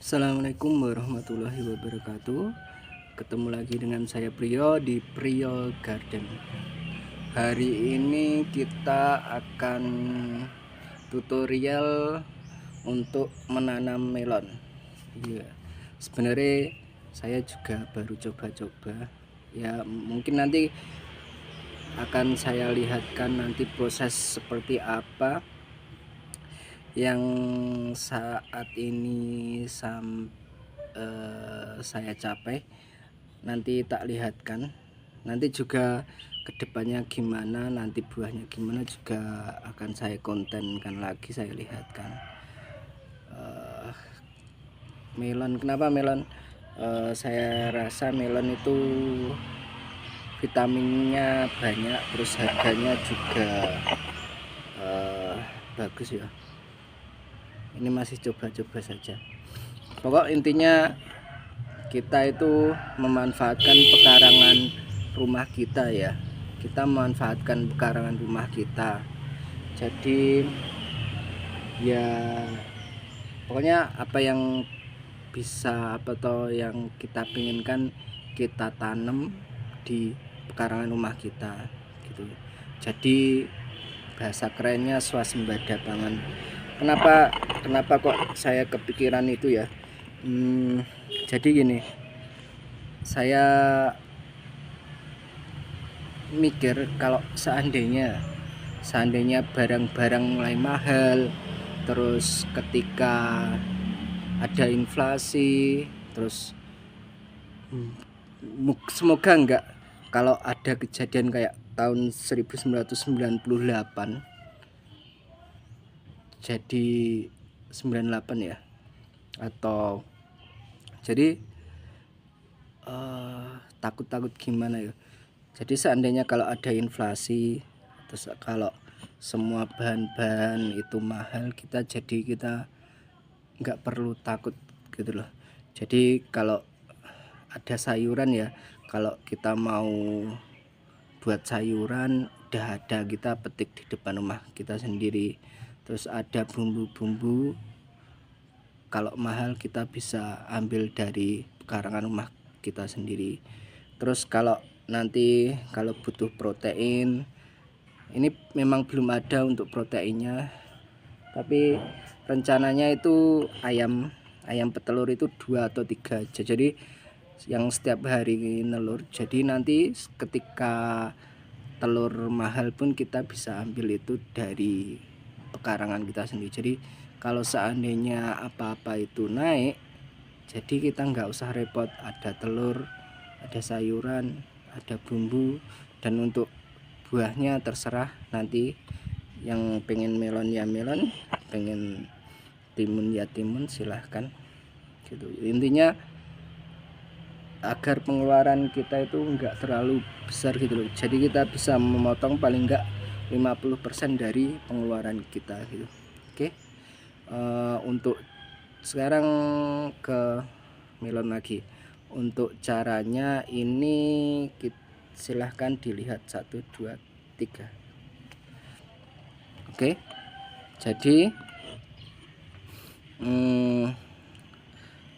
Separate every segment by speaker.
Speaker 1: Assalamualaikum warahmatullahi wabarakatuh. Ketemu lagi dengan saya Priyo di Priyo Garden. Hari ini kita akan tutorial untuk menanam melon. Iya. Sebenarnya saya juga baru coba-coba. Ya, mungkin nanti akan saya lihatkan nanti proses seperti apa yang saat ini saya capai. Nanti tak lihatkan, nanti juga kedepannya gimana, nanti buahnya gimana juga akan saya kontenkan lagi, saya lihatkan. Melon, kenapa melon? Saya rasa melon itu vitaminnya banyak, terus harganya juga bagus ya. Ini masih coba-coba saja. Pokok intinya kita itu memanfaatkan pekarangan rumah kita ya. Kita memanfaatkan pekarangan rumah kita. Jadi ya pokoknya apa yang bisa atau yang kita inginkan kita tanam di pekarangan rumah kita gitu. Jadi bahasa kerennya swasembada pangan. Kenapa kok saya kepikiran itu ya? Jadi gini, saya mikir kalau seandainya barang-barang mulai mahal, terus ketika ada inflasi, terus semoga enggak kalau ada kejadian kayak tahun 1998 jadi 98 ya, atau jadi takut gimana ya. Jadi seandainya kalau ada inflasi, terus kalau semua bahan-bahan itu mahal, kita nggak perlu takut gitu loh. Jadi kalau ada sayuran ya, kalau kita mau buat sayuran udah ada, kita petik di depan rumah kita sendiri. Terus ada bumbu-bumbu, kalau mahal kita bisa ambil dari pekarangan rumah kita sendiri. Terus kalau butuh protein, ini memang belum ada untuk proteinnya, tapi rencananya itu ayam petelur itu 2 atau 3 aja, jadi yang setiap hari nelur. Jadi nanti ketika telur mahal pun kita bisa ambil itu dari pekarangan kita sendiri. Jadi kalau seandainya apa-apa itu naik, jadi kita nggak usah repot, ada telur, ada sayuran, ada bumbu. Dan untuk buahnya terserah, nanti yang pengen melon ya melon, pengen timun ya timun, silahkan gitu. Intinya agar pengeluaran kita itu enggak terlalu besar gitu loh. Jadi kita bisa memotong paling enggak 50% dari pengeluaran kita gitu. Oke. Untuk sekarang ke melon lagi. Untuk caranya ini silahkan dilihat 1 2 3. Oke. Jadi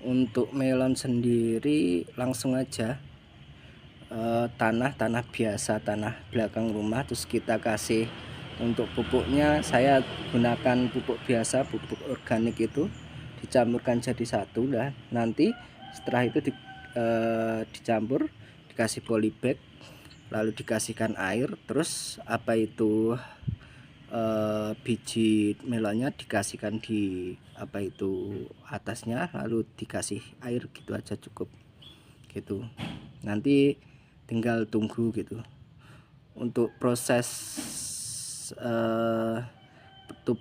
Speaker 1: untuk melon sendiri langsung aja tanah biasa, tanah belakang rumah, terus kita kasih. Untuk pupuknya saya gunakan pupuk biasa, pupuk organik itu dicampurkan jadi satu lah. Nanti setelah itu dicampur, dikasih polybag, lalu dikasihkan air, terus biji melonnya dikasihkan di atasnya, lalu dikasih air, gitu aja cukup gitu. Nanti tinggal tunggu gitu. Untuk proses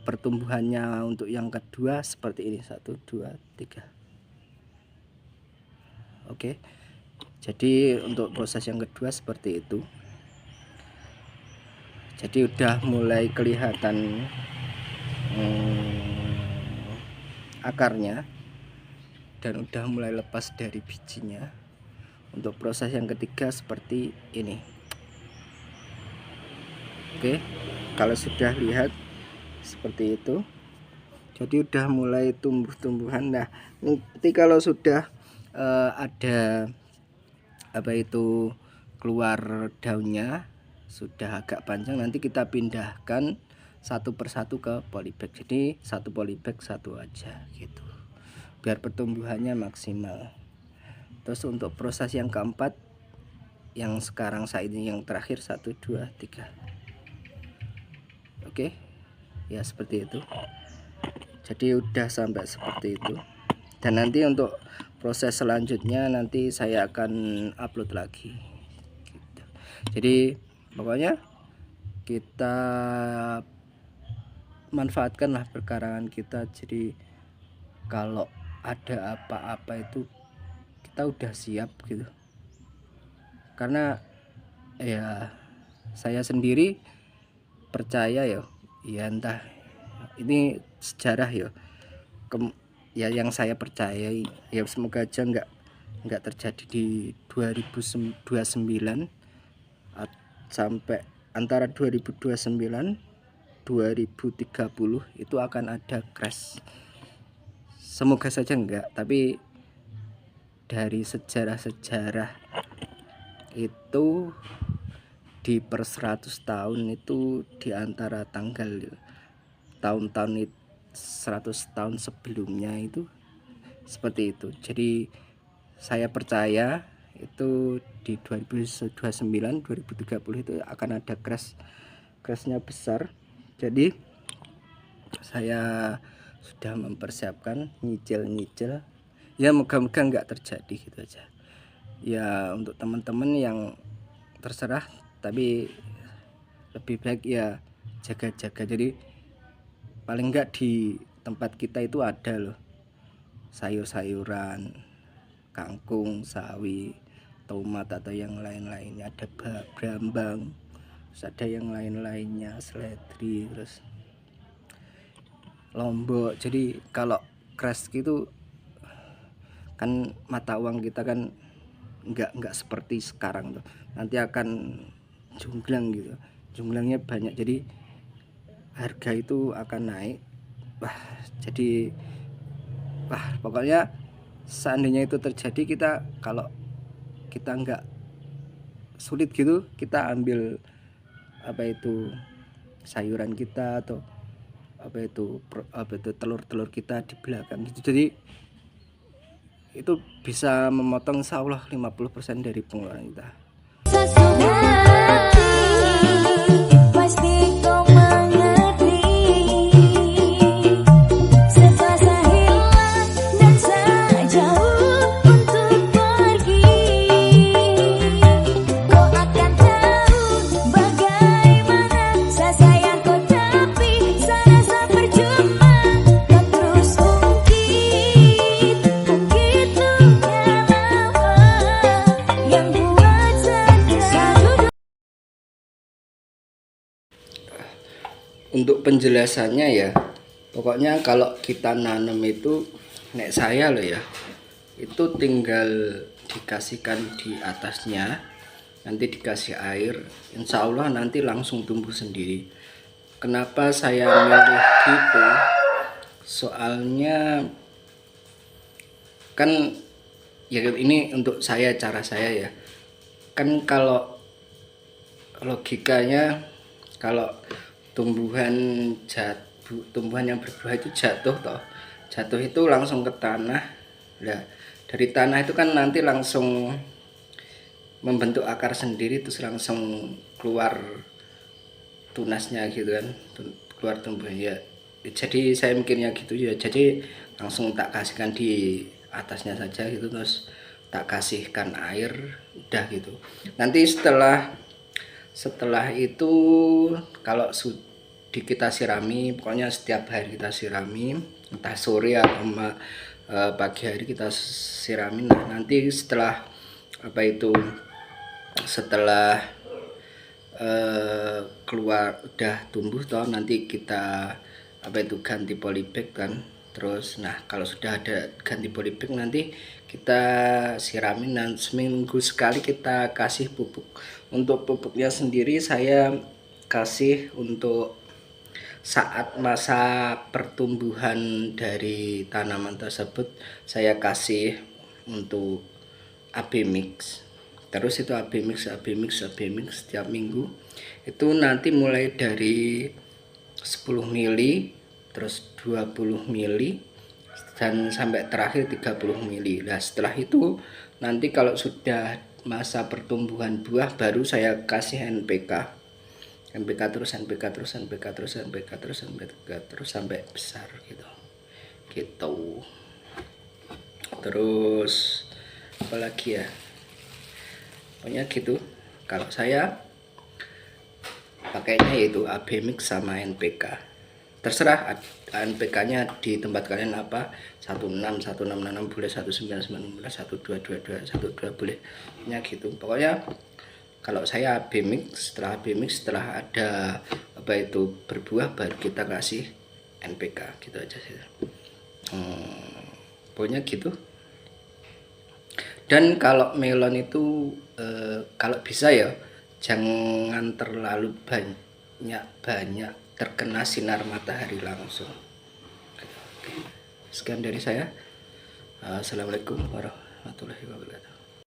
Speaker 1: pertumbuhannya untuk yang kedua seperti ini, 1 2 3. Oke. Jadi untuk proses yang kedua seperti itu. Jadi udah mulai kelihatan akarnya dan udah mulai lepas dari bijinya. Untuk proses yang ketiga seperti ini. Oke, kalau sudah lihat seperti itu, jadi udah mulai tumbuh-tumbuhan. Nah nanti kalau sudah ada keluar daunnya, sudah agak panjang, nanti kita pindahkan satu persatu ke polybag. Jadi satu polybag satu aja gitu, biar pertumbuhannya maksimal. Terus untuk proses yang keempat, yang sekarang saat ini yang terakhir, 1 2 3. Oke ya, seperti itu. Jadi udah sampai seperti itu. Dan nanti untuk proses selanjutnya nanti saya akan upload lagi gitu. Jadi pokoknya kita manfaatkanlah perkarangan kita. Jadi kalau ada apa-apa itu kita udah siap gitu. Karena ya saya sendiri percaya ya entah ini sejarah ya, yang saya percayai ya, semoga aja nggak terjadi di 2029 sampai antara 2029 2030 itu akan ada crash. Semoga saja enggak, tapi dari sejarah-sejarah itu di per 100 tahun itu di antara tahun-tahun 100 tahun sebelumnya itu seperti itu. Jadi saya percaya itu di 2029 2030 itu akan ada crashnya besar. Jadi saya sudah mempersiapkan, nyicil ya, moga-moga nggak terjadi gitu aja ya. Untuk teman-teman yang terserah, tapi lebih baik ya jaga-jaga. Jadi paling enggak di tempat kita itu ada loh sayur-sayuran, kangkung, sawi, tomat atau yang lain-lainnya, ada brambang, terus ada yang lain-lainnya, seledri, terus lombok. Jadi kalau crash gitu kan mata uang kita kan nggak seperti sekarang tuh, nanti akan junglang gitu, junglangnya banyak, jadi harga itu akan naik. Jadi pokoknya seandainya itu terjadi, kalau kita nggak sulit gitu, kita ambil sayuran kita atau telur-telur kita di belakang gitu. Jadi itu bisa memotong insya Allah 50% dari pengeluaran kita. Untuk penjelasannya ya, pokoknya kalau kita nanam itu, nek saya loh ya, itu tinggal dikasihkan di atasnya, nanti dikasih air, insya Allah nanti langsung tumbuh sendiri. Kenapa saya milih gitu? Soalnya kan ya, ini untuk saya, cara saya ya, kan kalau logikanya kalau tumbuhan yang berbuah itu jatuh itu langsung ke tanah. Nah, dari tanah itu kan nanti langsung membentuk akar sendiri, terus langsung keluar tunasnya gitu kan, keluar tumbuhan ya. Jadi saya mikirnya gitu ya, jadi langsung tak kasihkan di atasnya saja gitu, terus tak kasihkan air, udah gitu. Nanti setelah itu kalau kita sirami, pokoknya setiap hari kita sirami, entah sore atau pagi hari kita sirami. Nah, nanti setelah keluar udah tumbuh toh, nanti kita ganti polybag kan. Terus kalau sudah ada ganti polybag, nanti kita siramin, dan seminggu sekali kita kasih pupuk. Untuk pupuknya sendiri saya kasih untuk saat masa pertumbuhan dari tanaman tersebut saya kasih untuk AB mix, terus itu AB mix setiap minggu. Itu nanti mulai dari 10 mili, terus 20 mili, dan sampai terakhir 30 mili. Nah setelah itu nanti kalau sudah masa pertumbuhan buah baru saya kasih NPK terus sampai besar gitu. Terus apalagi ya, pokoknya gitu. Kalau saya pakainya yaitu AB mix sama NPK. Terserah NPK-nya di tempat kalian apa, 16 boleh, 19 boleh, 12 boleh, ya gitu. Pokoknya kalau saya AB mix, setelah ada apa itu berbuah baru kita kasih NPK gitu aja sih. Pokoknya gitu. Dan kalau melon itu kalau bisa ya jangan terlalu banyak terkena sinar matahari langsung. Sekian dari saya. Assalamualaikum warahmatullahi wabarakatuh.